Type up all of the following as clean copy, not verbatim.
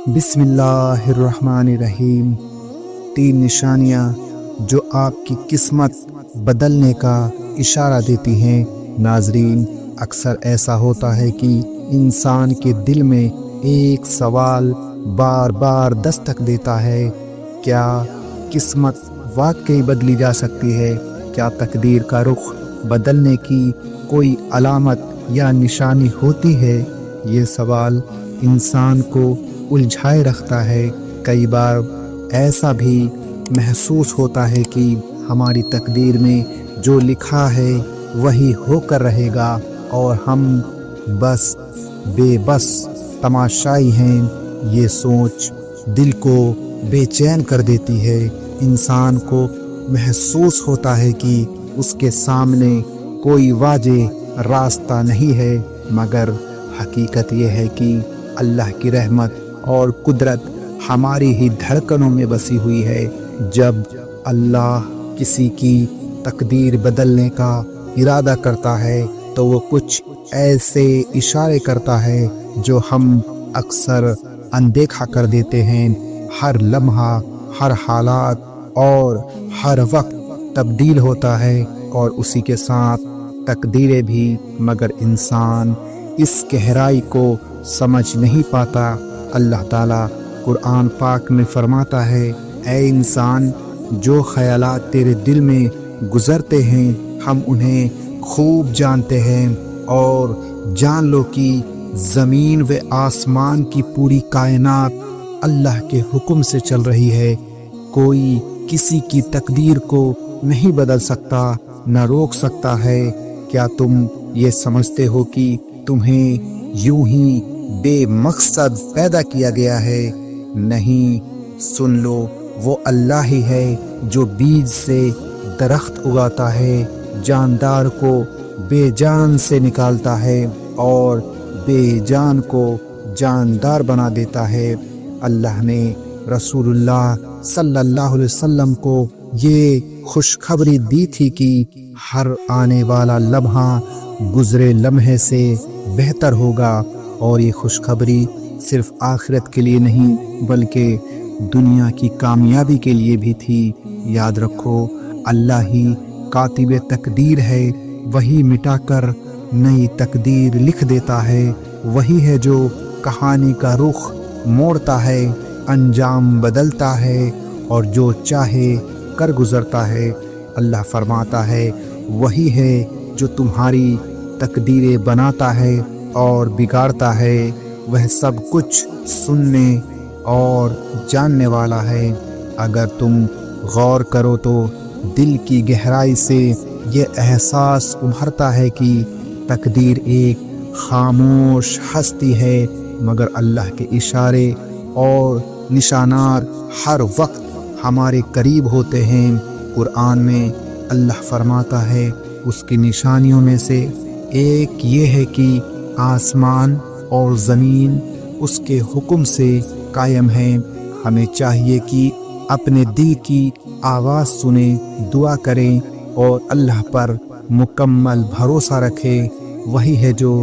بسم اللہ الرحمن الرحیم۔ 3 نشانیاں جو آپ کی قسمت بدلنے کا اشارہ دیتی ہیں۔ ناظرین، اکثر ایسا ہوتا ہے کہ انسان کے دل میں ایک سوال بار بار دستک دیتا ہے، کیا قسمت واقعی بدلی جا سکتی ہے؟ کیا تقدیر کا رخ بدلنے کی کوئی علامت یا نشانی ہوتی ہے؟ یہ سوال انسان کو الجھائے رکھتا ہے۔ کئی بار ایسا بھی محسوس ہوتا ہے کہ ہماری تقدیر میں جو لکھا ہے وہی ہو کر رہے گا اور ہم بس بے بس تماشائی ہیں۔ یہ سوچ دل کو بے چین کر دیتی ہے۔ انسان کو محسوس ہوتا ہے کہ اس کے سامنے کوئی واضح راستہ نہیں ہے، مگر حقیقت یہ ہے کہ اللہ کی رحمت اور قدرت ہماری ہی دھڑکنوں میں بسی ہوئی ہے۔ جب اللہ کسی کی تقدیر بدلنے کا ارادہ کرتا ہے تو وہ کچھ ایسے اشارے کرتا ہے جو ہم اکثر اندیکھا کر دیتے ہیں۔ ہر لمحہ، ہر حالات اور ہر وقت تبدیل ہوتا ہے اور اسی کے ساتھ تقدیریں بھی، مگر انسان اس گہرائی کو سمجھ نہیں پاتا۔ اللہ تعالیٰ قرآن پاک میں فرماتا ہے، اے انسان، جو خیالات تیرے دل میں گزرتے ہیں ہم انہیں خوب جانتے ہیں، اور جان لو کہ زمین و آسمان کی پوری کائنات اللہ کے حکم سے چل رہی ہے۔ کوئی کسی کی تقدیر کو نہیں بدل سکتا، نہ روک سکتا ہے۔ کیا تم یہ سمجھتے ہو کہ تمہیں یوں ہی بے مقصد پیدا کیا گیا ہے؟ نہیں، سن لو، وہ اللہ ہی ہے جو بیج سے درخت اگاتا ہے، جاندار کو بے جان سے نکالتا ہے اور بے جان کو جاندار بنا دیتا ہے۔ اللہ نے رسول اللہ صلی اللہ علیہ وسلم کو یہ خوشخبری دی تھی کہ ہر آنے والا لمحہ گزرے لمحے سے بہتر ہوگا، اور یہ خوشخبری صرف آخرت کے لیے نہیں بلکہ دنیا کی کامیابی کے لیے بھی تھی۔ یاد رکھو، اللہ ہی کاتب تقدیر ہے، وہی مٹا کر نئی تقدیر لکھ دیتا ہے، وہی ہے جو کہانی کا رخ موڑتا ہے، انجام بدلتا ہے اور جو چاہے کر گزرتا ہے۔ اللہ فرماتا ہے، وہی ہے جو تمہاری تقدیریں بناتا ہے اور بگاڑتا ہے، وہ سب کچھ سننے اور جاننے والا ہے۔ اگر تم غور کرو تو دل کی گہرائی سے یہ احساس ابھرتا ہے کہ تقدیر ایک خاموش ہستی ہے، مگر اللہ کے اشارے اور نشانات ہر وقت ہمارے قریب ہوتے ہیں۔ قرآن میں اللہ فرماتا ہے، اس کی نشانیوں میں سے ایک یہ ہے کہ آسمان اور زمین اس کے حکم سے قائم ہیں۔ ہمیں چاہیے کہ اپنے دل کی آواز سنیں، دعا کریں اور اللہ پر مکمل بھروسہ رکھیں۔ وہی ہے جو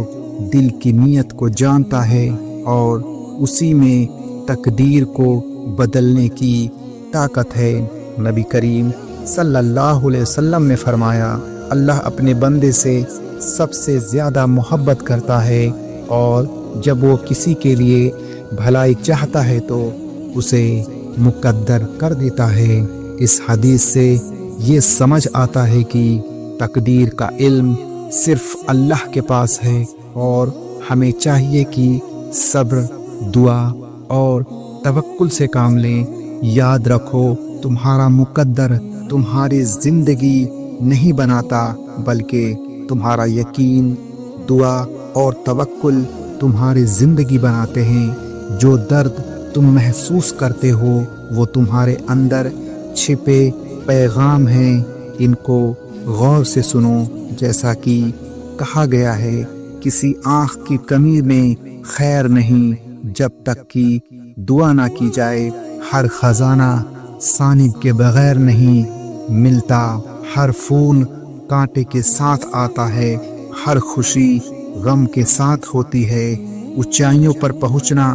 دل کی نیت کو جانتا ہے اور اسی میں تقدیر کو بدلنے کی طاقت ہے۔ نبی کریم صلی اللہ علیہ وسلم نے فرمایا، اللہ اپنے بندے سے سب سے زیادہ محبت کرتا ہے، اور جب وہ کسی کے لیے بھلائی چاہتا ہے تو اسے مقدر کر دیتا ہے۔ اس حدیث سے یہ سمجھ آتا ہے کہ تقدیر کا علم صرف اللہ کے پاس ہے، اور ہمیں چاہیے کہ صبر، دعا اور توکل سے کام لیں۔ یاد رکھو، تمہارا مقدر تمہاری زندگی نہیں بناتا، بلکہ تمہارا یقین، دعا اور توکل تمہاری زندگی بناتے ہیں۔ جو درد تم محسوس کرتے ہو وہ تمہارے اندر چھپے پیغام ہیں، ان کو غور سے سنو۔ جیسا کہ کہا گیا ہے، کسی آنکھ کی کمی میں خیر نہیں جب تک کہ دعا نہ کی جائے۔ ہر خزانہ صانب کے بغیر نہیں ملتا، ہر پھول کانٹے کے ساتھ آتا ہے، ہر خوشی غم کے ساتھ ہوتی ہے۔ اونچائیوں پر پہنچنا